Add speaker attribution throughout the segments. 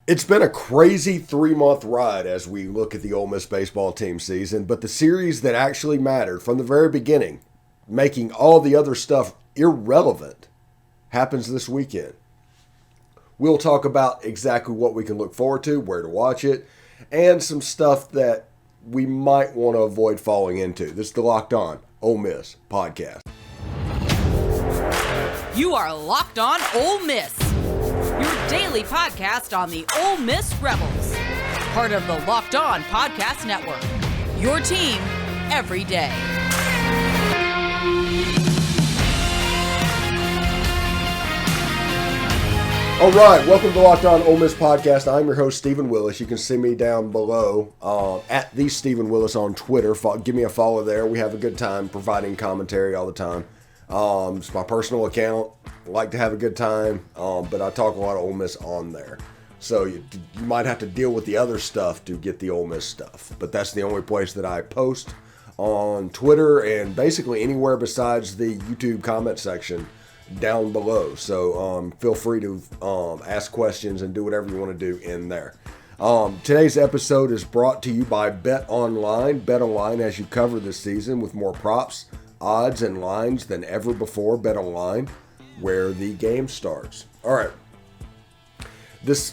Speaker 1: It's been a crazy 3-month ride as we look at the Ole Miss baseball team season, but the series that actually mattered from the very beginning, making all the other stuff irrelevant, happens this weekend. We'll talk about exactly what we can look forward to, where to watch it, and some stuff that we might want to avoid falling into. This is the Locked On Ole Miss podcast.
Speaker 2: You are Locked On Ole Miss, your daily podcast on the Ole Miss Rebels. Part of the Locked On Podcast Network, your team every day.
Speaker 1: All right, welcome to the Locked On Ole Miss podcast. I'm your host, Stephen Willis. You can see me down below at the Stephen Willis on Twitter. Give me a follow there. We have a good time providing commentary all the time. It's my personal account. I like to have a good time, but I talk a lot of Ole Miss on there. So you might have to deal with the other stuff to get the Ole Miss stuff. But that's the only place that I post on Twitter and basically anywhere besides the YouTube comment section down below. So feel free to ask questions and do whatever you want to do in there. Today's episode is brought to you by BetOnline. BetOnline has you covered this season with more props, odds, and lines than ever before. BetOnline, where the game starts. All right. Thanks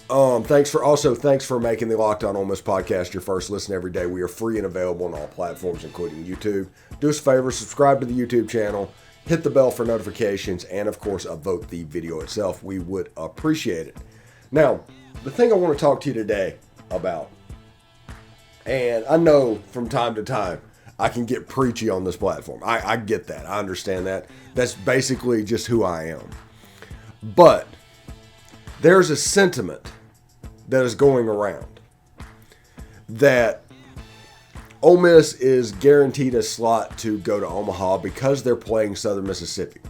Speaker 1: for making the Locked On Ole Miss podcast your first listen every day. We are free and available on all platforms, including YouTube. Do us a favor, subscribe to the YouTube channel, hit the bell for notifications, and of course, vote the video itself. We would appreciate it. Now, the thing I want to talk to you today about, and I know from time to time, I can get preachy on this platform. I get that. I understand that. That's basically just who I am. But there's a sentiment that is going around that Ole Miss is guaranteed a slot to go to Omaha because they're playing Southern Mississippi.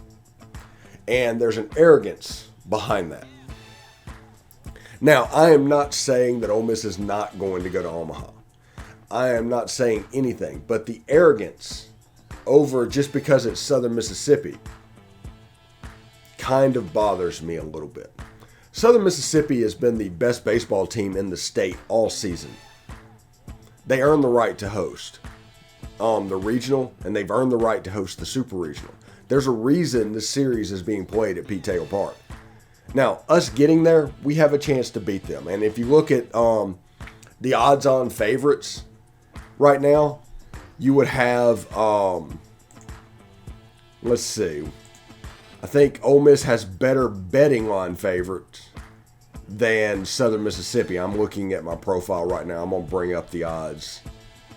Speaker 1: And there's an arrogance behind that. Now, I am not saying that Ole Miss is not going to go to Omaha. I am not saying anything, but the arrogance over just because it's Southern Mississippi kind of bothers me a little bit. Southern Mississippi has been the best baseball team in the state all season. They earn the right to host the regional, and they've earned the right to host the super regional. There's a reason this series is being played at Pete Taylor Park. Now, us getting there, we have a chance to beat them. And if you look at the odds-on favorites right now, you would have, let's see, I think Ole Miss has better betting line favorites than Southern Mississippi. I'm looking at my profile right now. I'm going to bring up the odds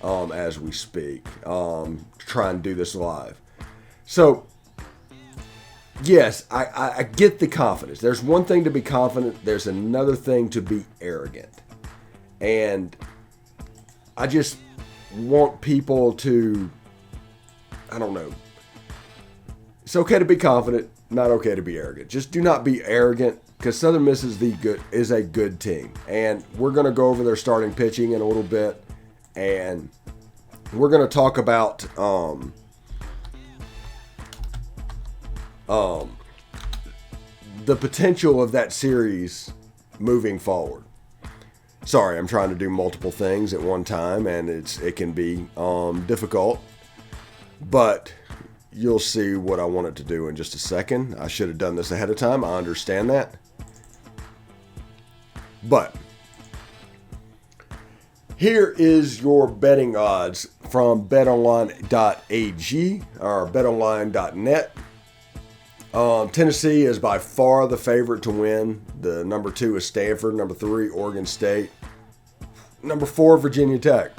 Speaker 1: as we speak, try and do this live. So, yes, I get the confidence. There's one thing to be confident. There's another thing to be arrogant. And I just want people to, I don't know. It's okay to be confident, not okay to be arrogant. Just do not be arrogant, because Southern Miss is a good team. And we're going to go over their starting pitching in a little bit. And we're going to talk about the potential of that series moving forward. Sorry, I'm trying to do multiple things at one time, and it can be difficult. But you'll see what I want it to do in just a second. I should have done this ahead of time. I understand that. But here is your betting odds from betonline.ag or betonline.net. Tennessee is by far the favorite to win. The number 2 is Stanford. Number 3, Oregon State. Number 4, Virginia Tech.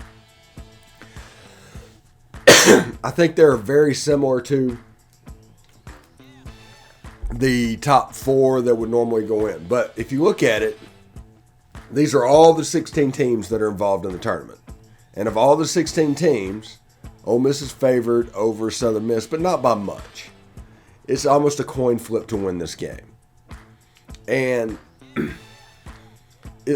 Speaker 1: I think they're very similar to the top 4 that would normally go in. But if you look at it, these are all the 16 teams that are involved in the tournament. And of all the 16 teams, Ole Miss is favored over Southern Miss, but not by much. It's almost a coin flip to win this game. And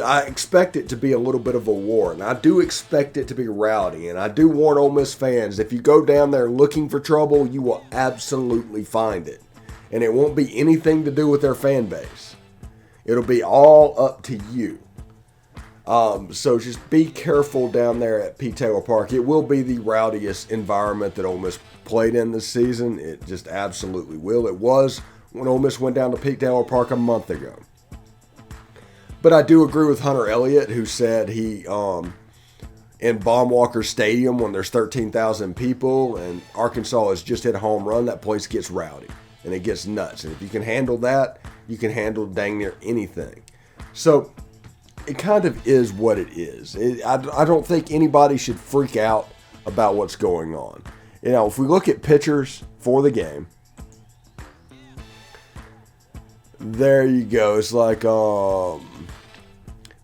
Speaker 1: I expect it to be a little bit of a war, and I do expect it to be rowdy, and I do warn Ole Miss fans, if you go down there looking for trouble, you will absolutely find it. And it won't be anything to do with their fan base. It'll be all up to you. So just be careful down there at Pete Taylor Park. It will be the rowdiest environment that Ole Miss played in this season. It just absolutely will. It was when Ole Miss went down to Pete Taylor Park a month ago. But I do agree with Hunter Elliot, who said he, in Baum-Walker Stadium, when there's 13,000 people and Arkansas has just hit a home run, that place gets rowdy and it gets nuts. And if you can handle that, you can handle dang near anything. So it kind of is what it is. I don't think anybody should freak out about what's going on. You know, if we look at pitchers for the game, there you go. It's like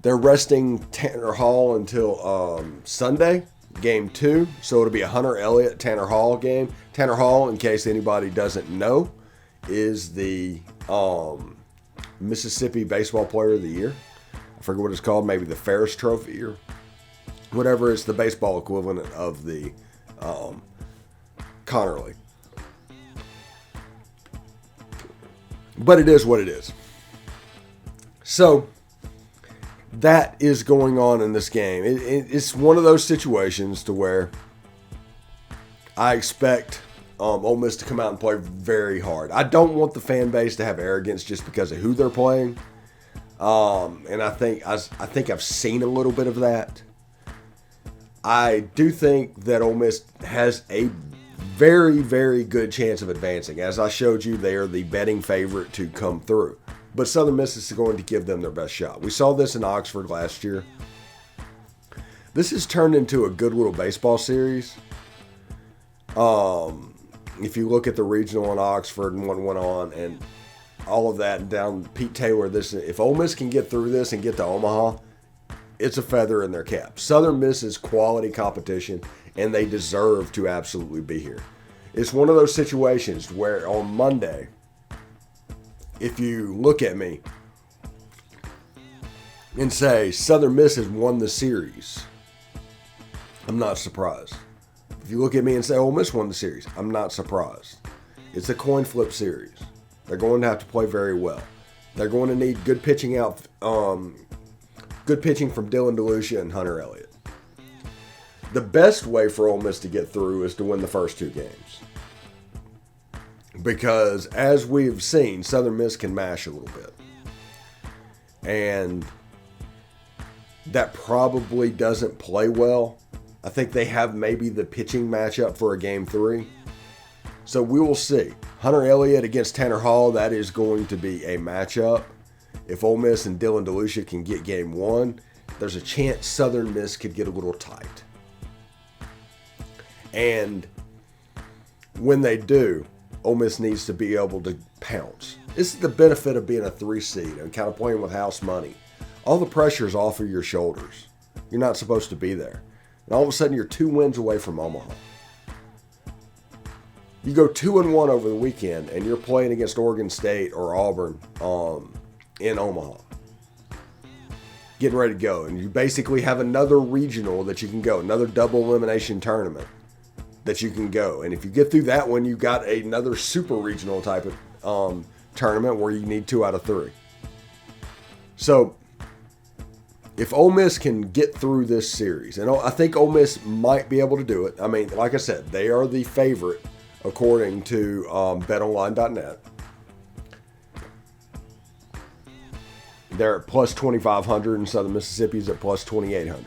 Speaker 1: they're resting Tanner Hall until Sunday, game 2. So it'll be a Hunter Elliot, Tanner Hall game. Tanner Hall, in case anybody doesn't know, is the Mississippi Baseball Player of the Year. I forget what it's called, maybe the Ferris Trophy or whatever. It's the baseball equivalent of the Connerly. But it is what it is. So that is going on in this game. It's one of those situations to where I expect Ole Miss to come out and play very hard. I don't want the fan base to have arrogance just because of who they're playing. And I think I've seen a little bit of that. I do think that Ole Miss has a very, very good chance of advancing. As I showed you, they are the betting favorite to come through. But Southern Miss is going to give them their best shot. We saw this in Oxford last year. This has turned into a good little baseball series. If you look at the regional in Oxford and what went on and all of that, and down Pete Taylor, if Ole Miss can get through this and get to Omaha, it's a feather in their cap. Southern Miss is quality competition, and they deserve to absolutely be here. It's one of those situations where on Monday, if you look at me and say Southern Miss has won the series, I'm not surprised. If you look at me and say Ole Miss won the series, I'm not surprised. It's a coin flip series. They're going to have to play very well. They're going to need good pitching good pitching from Dylan DeLucia and Hunter Elliott. The best way for Ole Miss to get through is to win the first 2 games. Because as we've seen, Southern Miss can mash a little bit. And that probably doesn't play well. I think they have maybe the pitching matchup for a game 3. So we will see. Hunter Elliott against Tanner Hall, that is going to be a matchup. If Ole Miss and Dylan DeLucia can get game 1, there's a chance Southern Miss could get a little tight. And when they do, Ole Miss needs to be able to pounce. This is the benefit of being a 3 seed and kind of playing with house money. All the pressure is off of your shoulders. You're not supposed to be there. And all of a sudden, you're 2 wins away from Omaha. You go 2-1 over the weekend, and you're playing against Oregon State or Auburn in Omaha. Getting ready to go. And you basically have another regional that you can go, another double elimination tournament that you can go. And if you get through that one, you got another super regional type of tournament where you need 2 out of 3. So if Ole Miss can get through this series, and I think Ole Miss might be able to do it. I mean, like I said, they are the favorite according to BetOnline.net. They're at plus 2,500, and Southern Mississippi is at plus 2,800.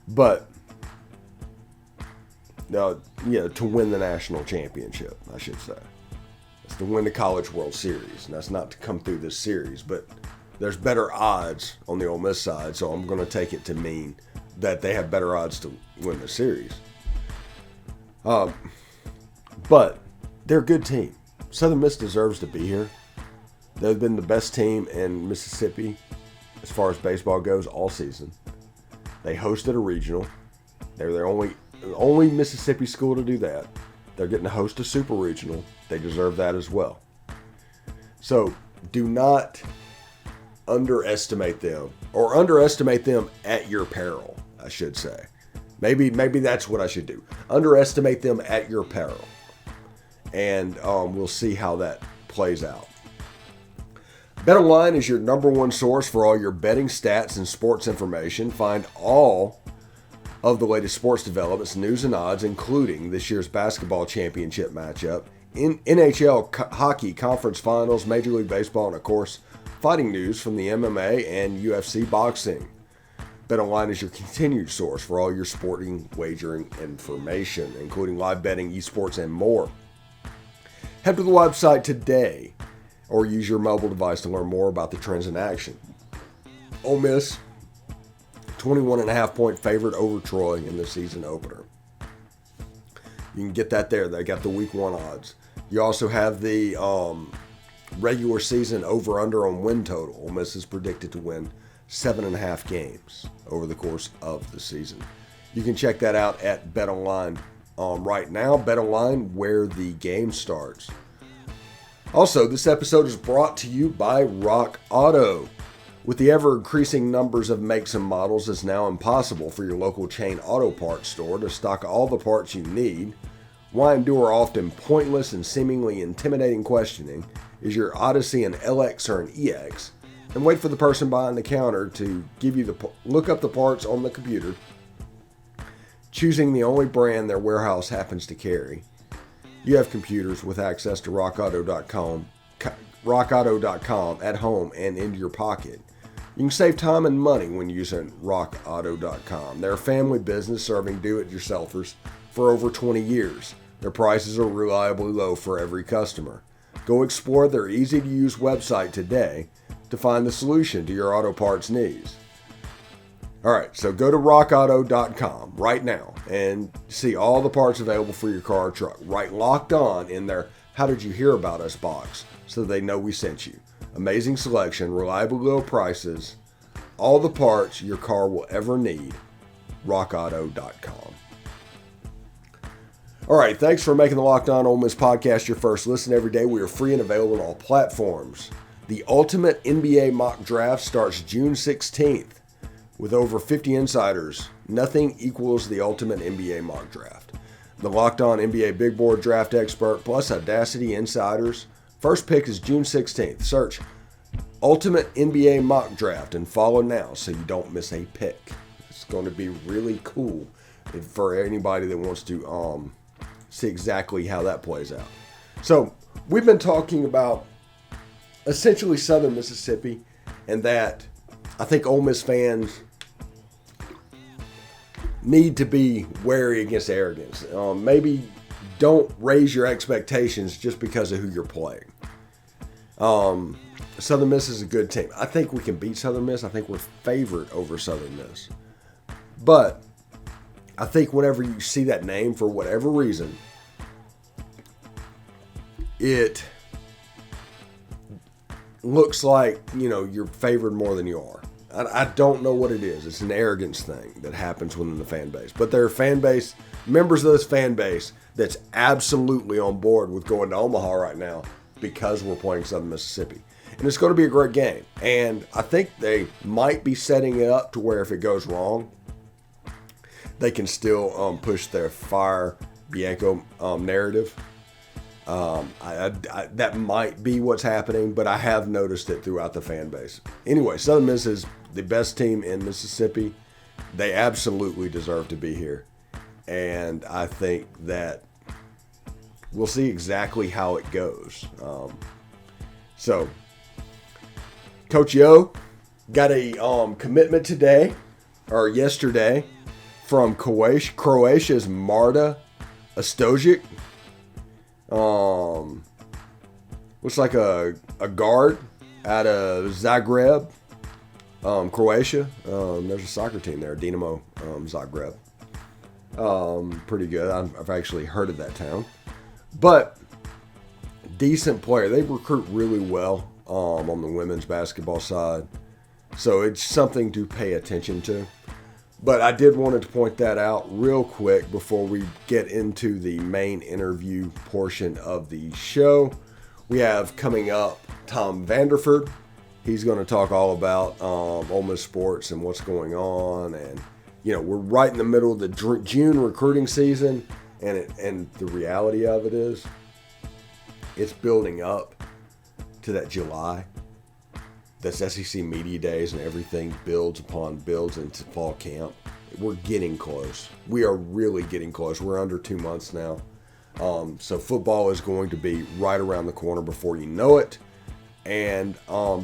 Speaker 1: But to win the national championship, I should say. That's to win the College World Series. And that's not to come through this series, but there's better odds on the Ole Miss side, so I'm going to take it to mean that they have better odds to win the series. But they're a good team. Southern Miss deserves to be here. They've been the best team in Mississippi as far as baseball goes all season. They hosted a regional. They're their only Mississippi school to do that. They're getting to host a super regional. They deserve that as well. So do not underestimate them, or underestimate them at your peril, I should say. Maybe that's what I should do. Underestimate them at your peril. And we'll see how that plays out. BetOnline is your number one source for all your betting stats and sports information. Find all of the latest sports developments, news, and odds, including this year's basketball championship matchup, NHL hockey conference finals, Major League Baseball, and of course, fighting news from the MMA and UFC boxing. BetOnline is your continued source for all your sporting wagering information, including live betting, esports, and more. Head to the website today or use your mobile device to learn more about the trends in action. Ole Miss, 21.5 point favorite over Troy in the season opener. You can get that there. They got the week 1 odds. You also have the regular season over-under on win total. Ole Miss is predicted to win 7.5 games over the course of the season. You can check that out at BetOnline right now. BetOnline, where the game starts. Also, this episode is brought to you by Rock Auto. With the ever-increasing numbers of makes and models, it's now impossible for your local chain auto parts store to stock all the parts you need. Why endure often pointless and seemingly intimidating questioning? Is your Odyssey an LX or an EX? And wait for the person behind the counter to give you look up the parts on the computer, choosing the only brand their warehouse happens to carry. You have computers with access to rockauto.com at home and into your pocket. You can save time and money when using rockauto.com. They're a family business serving do-it-yourselfers for over 20 years. Their prices are reliably low for every customer. Go explore their easy-to-use website today to find the solution to your auto parts needs. All right, so go to rockauto.com right now and see all the parts available for your car or truck. Right, Locked On in their How Did You Hear About Us box so they know we sent you. Amazing selection, reliable low prices, all the parts your car will ever need. rockauto.com. All right, thanks for making the Locked On Ole Miss podcast your first listen every day. We are free and available on all platforms. The Ultimate NBA Mock Draft starts June 16th. With over 50 insiders, nothing equals the Ultimate NBA Mock Draft. The Locked On NBA Big Board Draft Expert plus Audacity insiders. First pick is June 16th. Search Ultimate NBA Mock Draft and follow now so you don't miss a pick. It's going to be really cool for anybody that wants to see exactly how that plays out. So we've been talking about essentially Southern Mississippi, and that I think Ole Miss fans need to be wary against arrogance. Maybe don't raise your expectations just because of who you're playing. Southern Miss is a good team. I think we can beat Southern Miss. I think we're favored over Southern Miss. But I think whenever you see that name, for whatever reason, it looks like, you're favored more than you are. I don't know what it is. It's an arrogance thing that happens within the fan base. But there are fan base, members of this fan base that's absolutely on board with going to Omaha right now because we're playing Southern Mississippi. And it's going to be a great game. And I think they might be setting it up to where if it goes wrong, they can still push their Fire Bianco narrative. That might be what's happening, but I have noticed it throughout the fan base. Anyway, Southern Miss is the best team in Mississippi. They absolutely deserve to be here. And I think that we'll see exactly how it goes. So, Coach Yo got a commitment yesterday from Croatia's Marta Ostojic. Looks like a guard out of Zagreb, Croatia. There's a soccer team there, Dinamo Zagreb. Pretty good. I've actually heard of that town. But decent player. They recruit really well on the women's basketball side. So it's something to pay attention to. But I did want to point that out real quick before we get into the main interview portion of the show. We have coming up Tom Vanderford. He's going to talk all about Ole Miss sports and what's going on. And, we're right in the middle of the June recruiting season. And the reality of it is it's building up to that July this SEC Media Days and everything builds into fall camp. We're getting close. We are really getting close. We're under 2 months now. So football is going to be right around the corner before you know it. And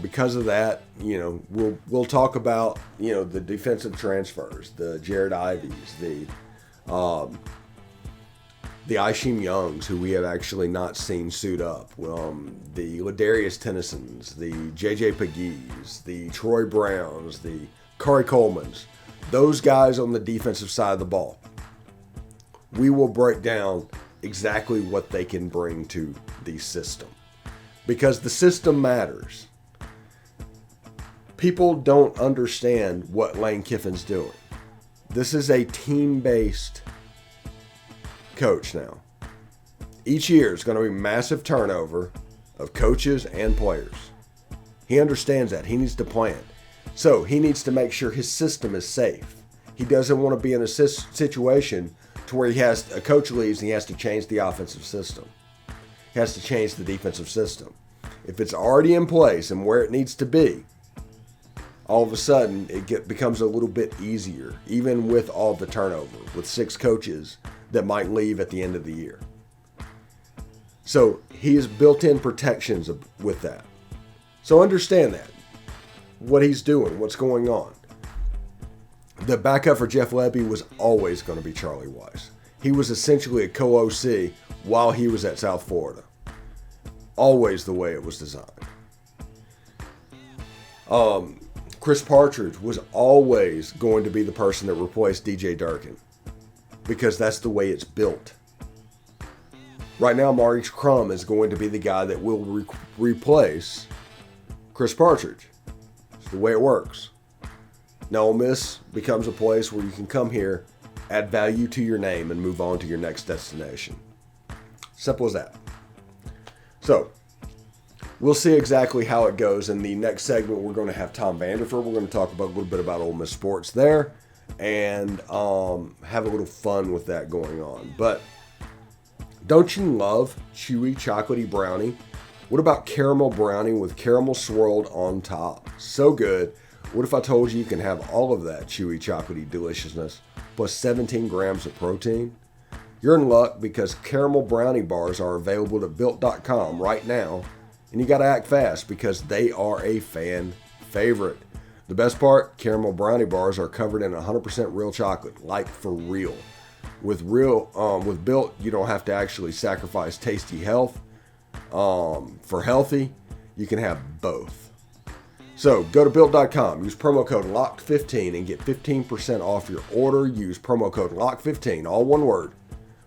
Speaker 1: because of that, we'll talk about, the defensive transfers, the Jared Ivies, the Isheem Youngs, who we have actually not seen suit up, the Ladarius Tennysons, the J.J. Pegues, the Troy Browns, the Corey Colemans, those guys on the defensive side of the ball. We will break down exactly what they can bring to the system. Because the system matters. People don't understand what Lane Kiffin's doing. This is a team-based coach now. Each year is going to be massive turnover of coaches and players. He understands that. He needs to plan. So he needs to make sure his system is safe. He doesn't want to be in a situation to where a coach leaves and he has to change the offensive system. He has to change the defensive system. If it's already in place and where it needs to be, all of a sudden it becomes a little bit easier, even with all the turnover, with 6 coaches that might leave at the end of the year. So he has built-in protections with that. So understand that, what he's doing, what's going on. The backup for Jeff Lebby was always going to be Charlie Weiss. He was essentially a co-OC while he was at South Florida. Always the way it was designed. Chris Partridge was always going to be the person that replaced DJ Durkin because that's the way it's built. Right now, Maurice Crum is going to be the guy that will replace Chris Partridge. It's the way it works. Now, Ole Miss becomes a place where you can come here, add value to your name, and move on to your next destination. Simple as that. So, we'll see exactly how it goes. In the next segment, we're going to have Tom Vanderford. We're going to talk about a little bit about Ole Miss sports there and have a little fun with that going on. But don't you love chewy, chocolatey brownie? What about caramel brownie with caramel swirled on top? So good. What if I told you can have all of that chewy, chocolatey deliciousness plus 17 grams of protein? You're in luck because caramel brownie bars are available at Built.com right now. And you got to act fast because they are a fan favorite. The best part, caramel brownie bars are covered in 100% real chocolate, like for real. With Built, you don't have to actually sacrifice tasty health. For healthy, you can have both. So go to Built.com, use promo code LOCKED15 and get 15% off your order. Use promo code LOCKED15, all one word,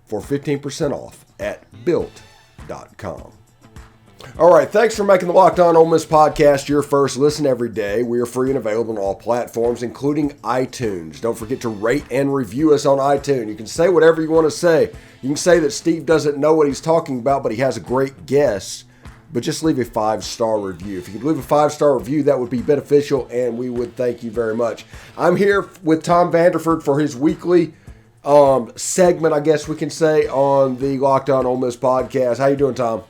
Speaker 1: for 15% off at Built.com. All right, thanks for making the Locked On Ole Miss podcast your first listen every day. We are free and available on all platforms, including iTunes. Don't forget to rate and review us on iTunes. You can say whatever you want to say. You can say that Steve doesn't know what he's talking about, but he has a great guess. But just leave a 5-star review. If you could leave a 5-star review, that would be beneficial, and we would thank you very much. I'm here with Tom Vanderford for his weekly segment, I guess we can say, on the Locked On Ole Miss podcast. How you doing, Tom?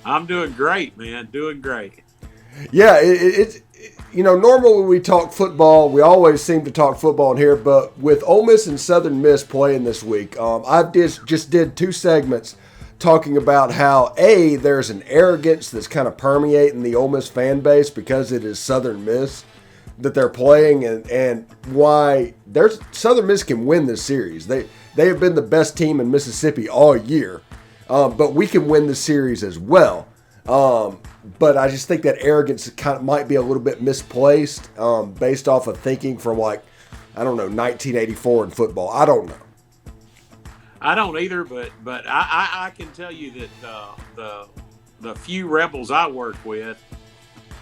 Speaker 3: I'm doing great, man. Doing great.
Speaker 1: Yeah, it's normally we talk football. We always seem to talk football in here, but with Ole Miss and Southern Miss playing this week, I just did 2 segments talking about how, A, there's an arrogance that's kind of permeating the Ole Miss fan base because it is Southern Miss that they're playing, and why Southern Miss can win this series. They have been the best team in Mississippi all year. But we can win the series as well. But I just think that arrogance kind of might be a little bit misplaced based off of thinking from 1984 in football. I don't know.
Speaker 3: I don't either, but I can tell you that the few Rebels I work with,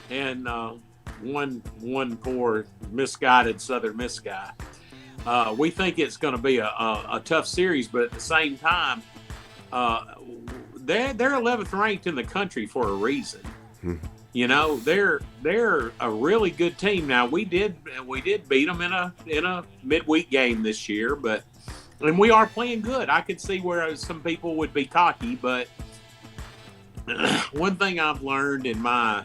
Speaker 3: and one poor misguided Southern Miss guy, we think it's going to be a tough series, but at the same time, they're 11th ranked in the country for a reason. They're a really good team. Now we did beat them in a midweek game this year, and we are playing good. I could see where some people would be cocky, but one thing I've learned in my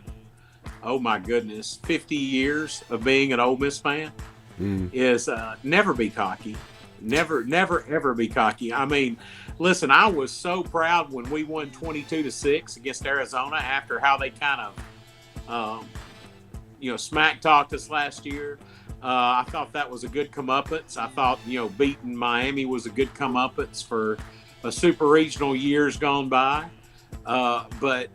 Speaker 3: oh my goodness, 50 years of being an Ole Miss fan is never be cocky. Never, ever be cocky. I mean, listen, I was so proud when we won 22-6 against Arizona after how they kind of, smack talked us last year. I thought that was a good comeuppance. I thought, beating Miami was a good comeuppance for a super regional years gone by. But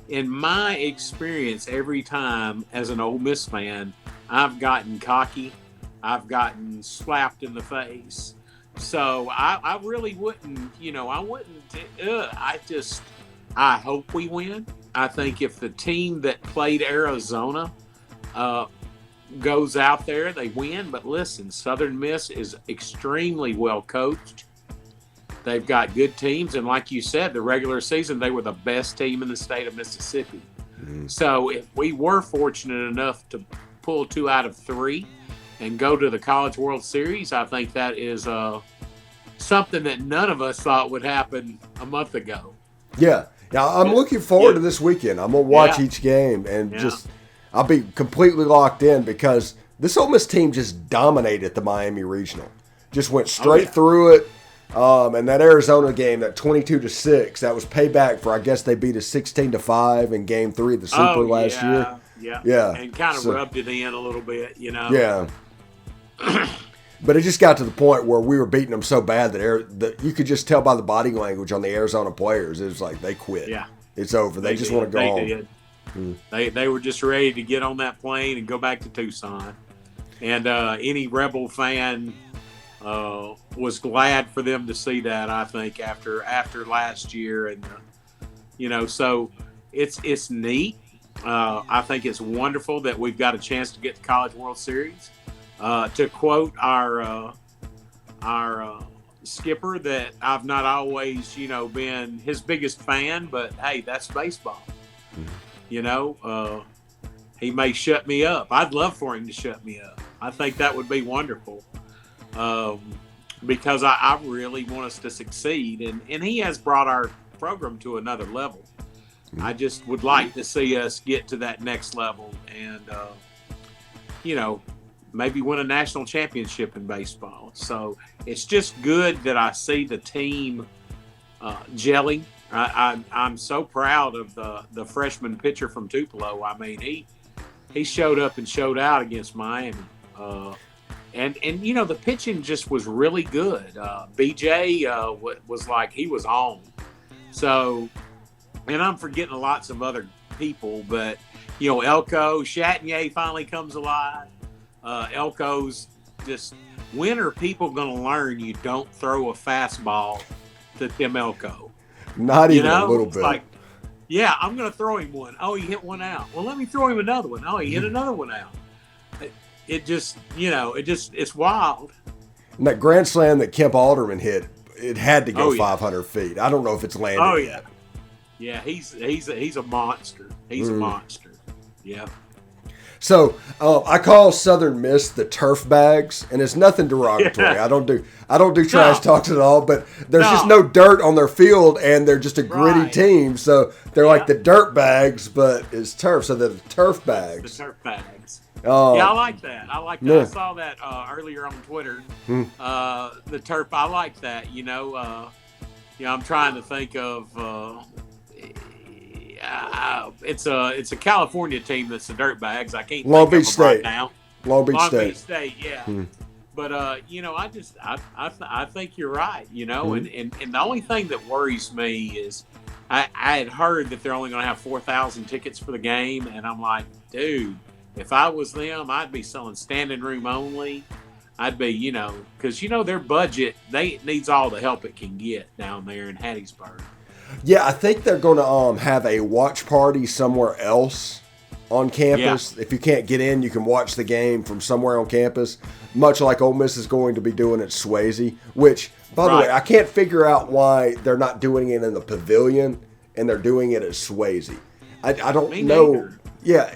Speaker 3: in my experience, every time as an Ole Miss fan, I've gotten cocky. I've gotten slapped in the face. So I really wouldn't, I hope we win. I think if the team that played Arizona goes out there, they win. But listen, Southern Miss is extremely well coached. They've got good teams. And like you said, the regular season, they were the best team in the state of Mississippi. So if we were fortunate enough to pull 2 out of 3 and go to the College World Series, I think that is something that none of us thought would happen a month ago.
Speaker 1: Yeah. Now, I'm looking forward to this weekend. I'm going to watch each game and I'll be completely locked in because this Ole Miss team just dominated the Miami Regional. Just went straight through it. And that Arizona game, that 22-6, that was payback for, I guess they beat us 16-5 in Game 3 of the Super last year. Yeah.
Speaker 3: And kind of rubbed it in a little bit,
Speaker 1: Yeah. But it just got to the point where we were beating them so bad that you could just tell by the body language on the Arizona players. It was like they quit.
Speaker 3: Yeah.
Speaker 1: It's over. They just want to go home.
Speaker 3: They were just ready to get on that plane and go back to Tucson. And any Rebel fan was glad for them to see that, I think, after last year. And, so it's neat. I think it's wonderful that we've got a chance to get the College World Series. To quote our skipper, that I've not always, been his biggest fan, but hey, that's baseball. He may shut me up. I'd love for him to shut me up. I think that would be wonderful. Because I really want us to succeed, and he has brought our program to another level. I just would like to see us get to that next level and, maybe win a national championship in baseball. So it's just good that I see the team gelling. I'm so proud of the freshman pitcher from Tupelo. I mean, he showed up and showed out against Miami. And the pitching just was really good. BJ was like he was on. So, and I'm forgetting lots of other people, but, Elko, Chatagnier finally comes alive. Elko's just, when are people going to learn you don't throw a fastball to Tim Elko?
Speaker 1: Not even a little bit.
Speaker 3: Like, yeah, I'm going to throw him one. Oh, he hit one out. Well, let me throw him another one. Oh, he hit another one out. It just, it's wild.
Speaker 1: And that grand slam that Kemp Alderman hit, it had to go 500 feet. I don't know if it's landed yet.
Speaker 3: Yeah, he's a monster. He's a monster. Yeah.
Speaker 1: So I call Southern Miss the turf bags, and it's nothing derogatory. I don't do trash talks at all, but there's just no dirt on their field, and they're just a gritty team. So they're like the dirt bags, but it's turf. So they're the turf bags.
Speaker 3: The turf bags. Yeah, I like that. Yeah. I saw that earlier on Twitter. The turf. I like that. I'm trying to think of. It's a California team that's the Dirtbags. I can't
Speaker 1: Long
Speaker 3: think
Speaker 1: Beach
Speaker 3: of them
Speaker 1: State.
Speaker 3: right now.
Speaker 1: Long Beach State,
Speaker 3: yeah. But I think you're right. And the only thing that worries me is I had heard that they're only going to have 4,000 tickets for the game, and I'm like, dude, if I was them, I'd be selling standing room only. I'd be, because their budget needs all the help it can get down there in Hattiesburg.
Speaker 1: Yeah, I think they're going to have a watch party somewhere else on campus. Yeah. If you can't get in, you can watch the game from somewhere on campus, much like Ole Miss is going to be doing at Swayze, which, by the way, I can't figure out why they're not doing it in the pavilion and they're doing it at Swayze. I don't know.
Speaker 3: Neither.
Speaker 1: Yeah,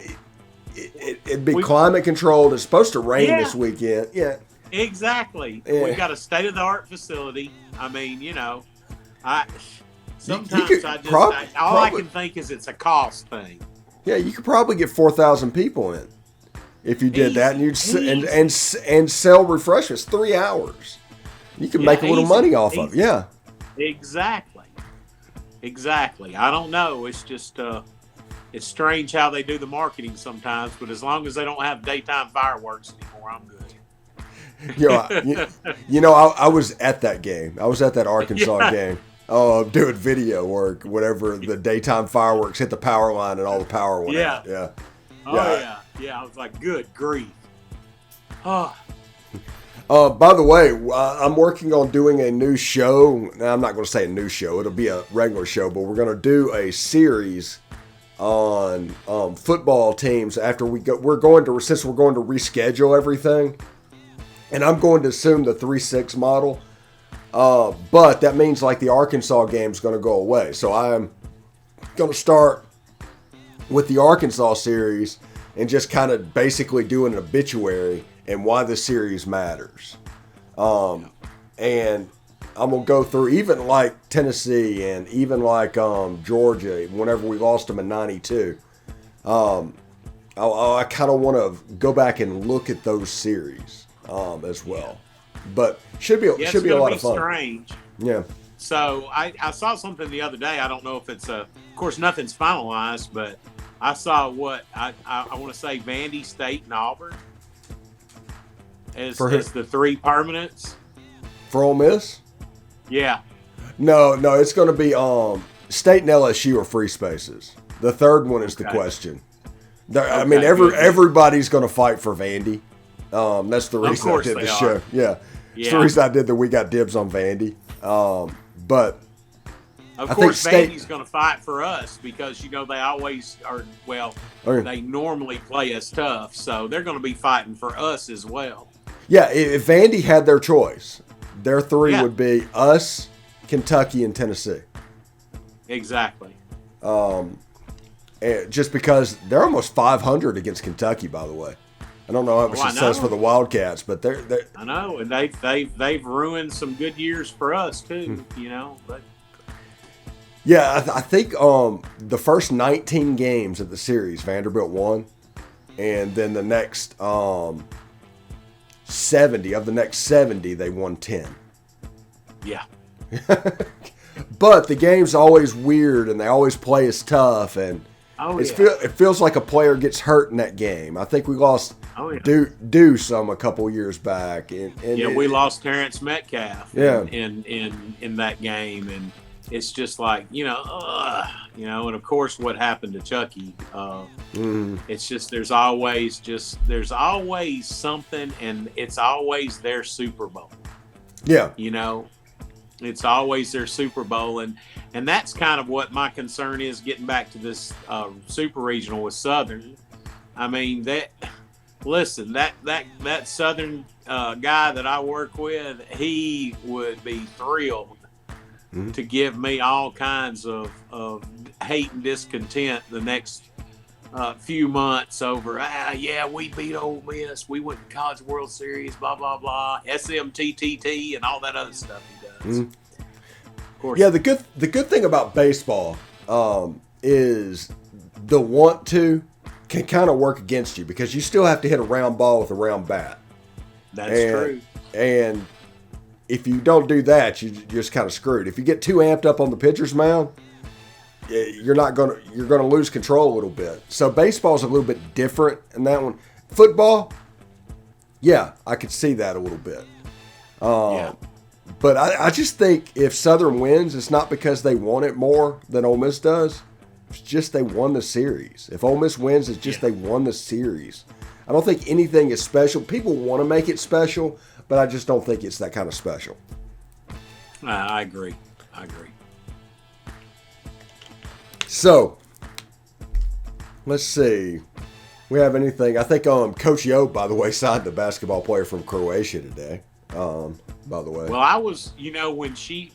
Speaker 1: it'd be climate controlled. It's supposed to rain this weekend. Yeah.
Speaker 3: Exactly. Yeah. We've got a state-of-the-art facility. I mean, Sometimes I can think is it's a cost thing.
Speaker 1: Yeah, you could probably get 4,000 people in if you did that, and you'd and sell refreshments 3 hours. You could make a little money off of it. Yeah.
Speaker 3: Exactly. I don't know. It's just it's strange how they do the marketing sometimes, but as long as they don't have daytime fireworks anymore, I'm good.
Speaker 1: I was at that game. I was at that Arkansas game. Doing video work, whatever the daytime fireworks hit the power line and all the power went out. Yeah.
Speaker 3: I was like, good grief. Oh.
Speaker 1: By the way, I'm working on doing a new show. Now, I'm not going to say a new show. It'll be a regular show, but we're going to do a series on football teams after since we're going to reschedule everything. And I'm going to assume the 3-6 model. But that means like the Arkansas game is going to go away. So I'm going to start with the Arkansas series and just kind of basically do an obituary and why the series matters. And I'm going to go through even like Tennessee and even like Georgia, whenever we lost them in 92. I kind of want to go back and look at those series as well. But should be a lot of fun.
Speaker 3: Strange.
Speaker 1: Yeah.
Speaker 3: So I saw something the other day. I don't know if it's of course nothing's finalized, but I saw what I want to say Vandy, State, and Auburn as the 3 permanents
Speaker 1: for Ole Miss.
Speaker 3: Yeah.
Speaker 1: No, it's going to be State and LSU are free spaces. The third one is the question. I mean, everybody's going to fight for Vandy. That's the reason I did the show. Yeah. It's the reason I did that. We got dibs on Vandy. But
Speaker 3: of course, Vandy's going to fight for us because, they always are, they normally play us tough. So they're going to be fighting for us as well.
Speaker 1: Yeah, if Vandy had their choice, their 3 would be us, Kentucky, and Tennessee.
Speaker 3: Exactly.
Speaker 1: Just because they're almost 500 against Kentucky, by the way. I don't know how much it says for the Wildcats, but they're.
Speaker 3: I know, and they've ruined some good years for us too. But
Speaker 1: yeah, I think the first 19 games of the series Vanderbilt won, and then the next 70 of the next 70 they won 10.
Speaker 3: Yeah.
Speaker 1: But the game's always weird, and they always play us tough, and it feels like a player gets hurt in that game. I think we lost Deuce a couple years back, and
Speaker 3: we lost Terrence Metcalf. In that game, and it's just like and of course what happened to Chucky. It's just there's always something, and it's always their Super Bowl.
Speaker 1: Yeah.
Speaker 3: It's always their Super Bowl, and that's kind of what my concern is getting back to this Super Regional with Southern. I mean, that Southern guy that I work with, he would be thrilled to give me all kinds of hate and discontent the next few months over, we beat Ole Miss, we went to College World Series, blah, blah, blah, SMTTT, and all that other stuff he does. Of course.
Speaker 1: Yeah, the good thing about baseball is the want to can kind of work against you because you still have to hit a round ball with a round bat.
Speaker 3: That's true.
Speaker 1: And if you don't do that, you're just kind of screwed. If you get too amped up on the pitcher's mound, you're going to lose control a little bit. So baseball's a little bit different in that one. Football, yeah, I could see that a little bit. But I just think if Southern wins, it's not because they want it more than Ole Miss does. It's just they won the series. If Ole Miss wins, it's just they won the series. I don't think anything is special. People want to make it special, but I just don't think it's that kind of special.
Speaker 3: I agree.
Speaker 1: So, let's see. We have anything? I think Coach Yo, by the way, signed a basketball player from Croatia today. By the way,
Speaker 3: well, I was, when she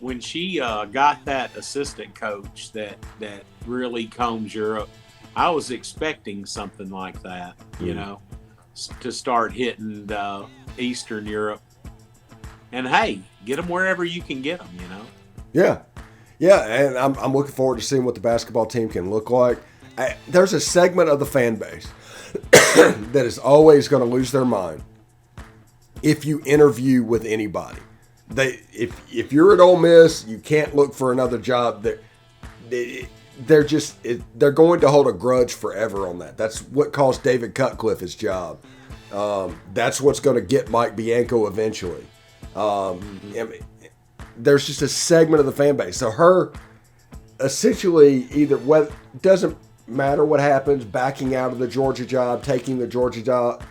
Speaker 3: got that assistant coach that really combs Europe, I was expecting something like that, to start hitting Eastern Europe, and hey, get them wherever you can get them,
Speaker 1: Yeah, and I'm looking forward to seeing what the basketball team can look like. there's a segment of the fan base that is always going to lose their mind if you interview with anybody. If you're at Ole Miss, you can't look for another job. They're going to hold a grudge forever on that. That's what cost David Cutcliffe his job. That's what's going to get Mike Bianco eventually. There's just a segment of the fan base. So her essentially doesn't matter what happens, backing out of the Georgia job, taking the Georgia job,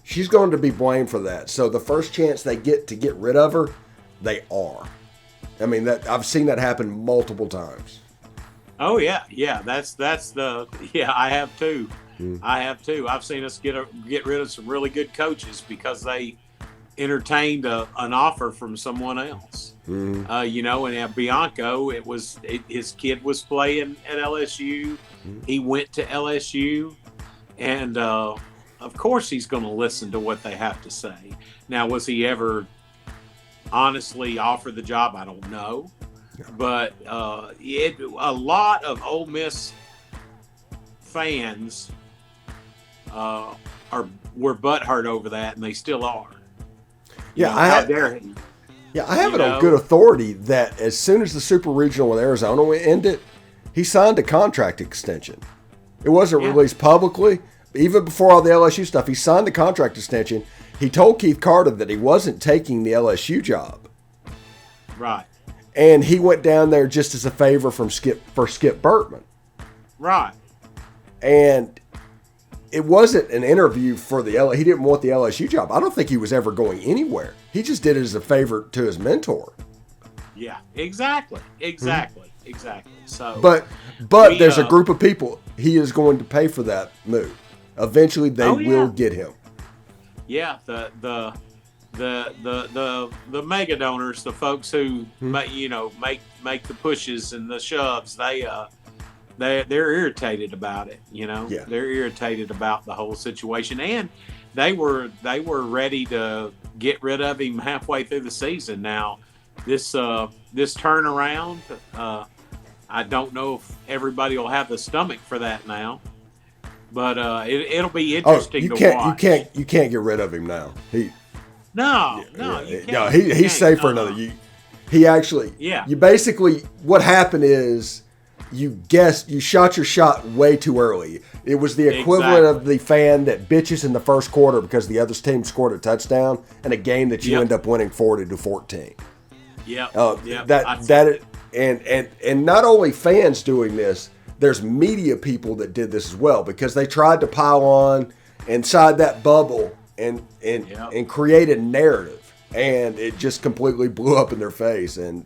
Speaker 1: she's going to be blamed for that. So the first chance they get to get rid of her, they are. I mean, that I've seen that happen multiple times.
Speaker 3: Oh yeah. I have too. I've seen us get rid of some really good coaches because they entertained an offer from someone else. And at Bianco, his kid was playing at LSU. He went to LSU, and of course he's going to listen to what they have to say. Now, was he ever honestly offered the job? I don't know, but a lot of Ole Miss fans were butthurt over that, and they still are. How dare he?
Speaker 1: Yeah, I have it on good authority that as soon as the Super Regional with Arizona ended, he signed a contract extension. It wasn't released publicly, but even before all the LSU stuff, he signed the contract extension. He told Keith Carter that he wasn't taking the LSU job.
Speaker 3: Right.
Speaker 1: And he went down there just as a favor for Skip Bertman.
Speaker 3: Right.
Speaker 1: And it wasn't an interview for he didn't want the LSU job. I don't think he was ever going anywhere. He just did it as a favor to his mentor.
Speaker 3: Yeah, exactly. So,
Speaker 1: but there's a group of people he is going to pay for that move. Eventually, they will get him.
Speaker 3: Yeah, the mega donors, the folks who make the pushes and the shoves, they're irritated about it. They're irritated about the whole situation, and they were ready to get rid of him halfway through the season. Now, this turnaround, I don't know if everybody will have the stomach for that now, but it'll be interesting to watch.
Speaker 1: You can't get rid of him now.
Speaker 3: You can't.
Speaker 1: He's safe for another. You basically, what happened is you shot your shot way too early. It was the equivalent of the fan that bitches in the first quarter because the other team scored a touchdown in a game that you end up winning 40-14. And not only fans doing this, there's media people that did this as well because they tried to pile on inside that bubble and create a narrative, and it just completely blew up in their face. And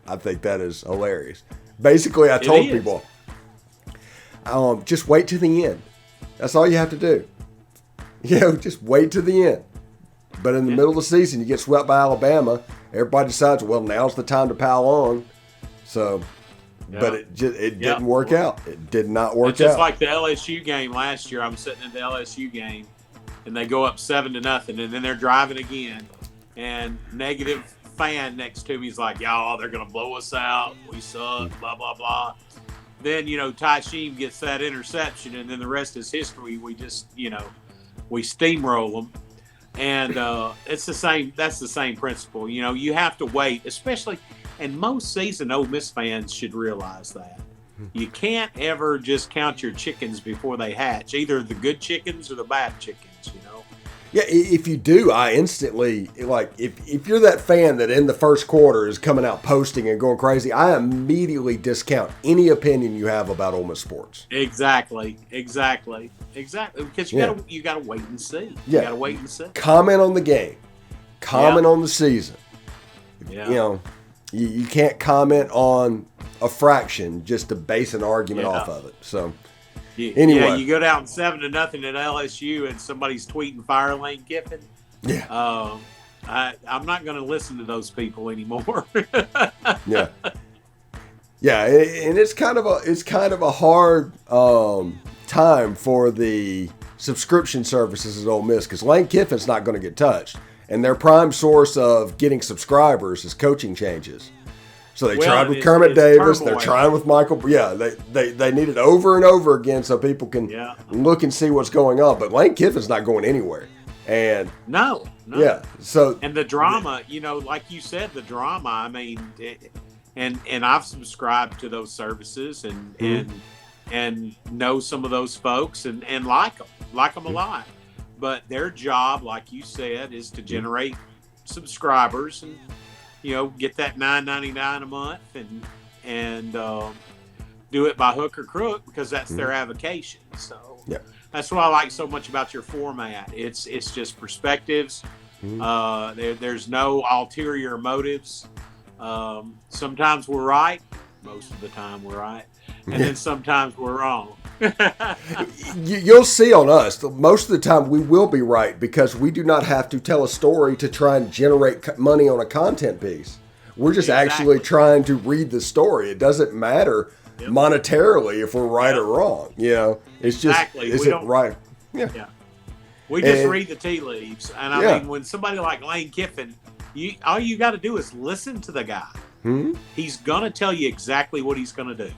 Speaker 1: I think that is hilarious. Basically, I told people, just wait to the end. That's all you have to do. Just wait to the end. But in the middle of the season, you get swept by Alabama. Everybody decides, well, now's the time to pile on. So, but it didn't work out. It did not work out.
Speaker 3: Just like the LSU game last year. I'm sitting at the LSU game, and they go up 7-0, and then they're driving again, and negative fan next to me is like, y'all, they're going to blow us out. We suck, blah, blah, blah. Then, Ty Sheem gets that interception, and then the rest is history. We just, we steamroll them. And it's the same. That's the same principle. You have to wait, especially, and most seasoned Ole Miss fans should realize that. You can't ever just count your chickens before they hatch, either the good chickens or the bad chickens,
Speaker 1: Yeah, if you do, I instantly, if you're that fan that in the first quarter is coming out posting and going crazy, I immediately discount any opinion you have about Ole Miss sports.
Speaker 3: Exactly. Because you gotta wait and see.
Speaker 1: Yeah.
Speaker 3: You gotta wait and see.
Speaker 1: Comment on the game. Comment on the season.
Speaker 3: Yeah.
Speaker 1: You can't comment on a fraction just to base an argument off of it. So. Anyway.
Speaker 3: Yeah, you go down 7-0 at LSU and somebody's tweeting Fire Lane Kiffin.
Speaker 1: Yeah.
Speaker 3: I'm not going to listen to those people anymore.
Speaker 1: Yeah. Yeah, and it's kind of a hard time for the subscription services at Ole Miss because Lane Kiffin's not going to get touched, and their prime source of getting subscribers is coaching changes. So they tried with Kermit Davis. They're trying with Michael. Yeah, they need it over and over again so people can look and see what's going on. But Lane Kiffin's not going anywhere. And
Speaker 3: no.
Speaker 1: Yeah. So
Speaker 3: and the drama, like you said, the drama. I mean, and I've subscribed to those services and know some of those folks and like them a lot. But their job, like you said, is to generate subscribers and get that $9.99 a month and do it by hook or crook because that's their avocation. So that's what I like so much about your format. It's just perspectives. There's no ulterior motives. Sometimes we're right. Most of the time we're right. And then sometimes we're wrong.
Speaker 1: You'll see on us, most of the time we will be right because we do not have to tell a story to try and generate money on a content piece. We're just actually trying to read the story. It doesn't matter monetarily if we're right or wrong. It's just, is it right? Yeah.
Speaker 3: We just read the tea leaves. And I mean, when somebody like Lane Kiffin, all you got to do is listen to the guy. He's going to tell you exactly what he's going to do.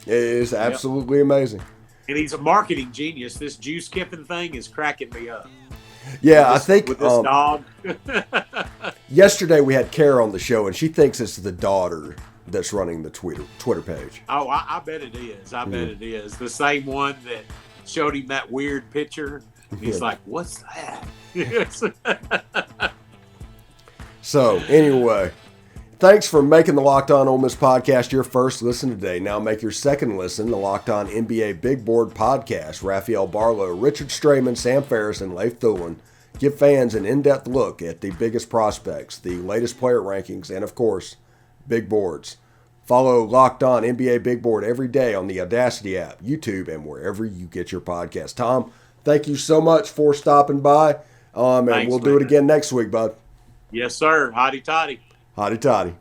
Speaker 1: It is absolutely amazing.
Speaker 3: And he's a marketing genius. This Juice Kiffin thing is cracking me up.
Speaker 1: Yeah, I think
Speaker 3: with this dog.
Speaker 1: Yesterday we had Kara on the show, and she thinks it's the daughter that's running the Twitter page.
Speaker 3: Oh, I bet it is. I bet it is. The same one that showed him that weird picture. He's like, what's that?
Speaker 1: So, anyway, thanks for making the Locked On Ole Miss podcast your first listen today. Now make your second listen, the Locked On NBA Big Board podcast. Raphael Barlow, Richard Strayman, Sam Ferris, and Leif Thulin give fans an in-depth look at the biggest prospects, the latest player rankings, and, of course, big boards. Follow Locked On NBA Big Board every day on the Audacity app, YouTube, and wherever you get your podcast. Tom, thank you so much for stopping by, and we'll do it again next week, bud.
Speaker 3: Yes, sir. Hotty toddy.
Speaker 1: Hotty toddy.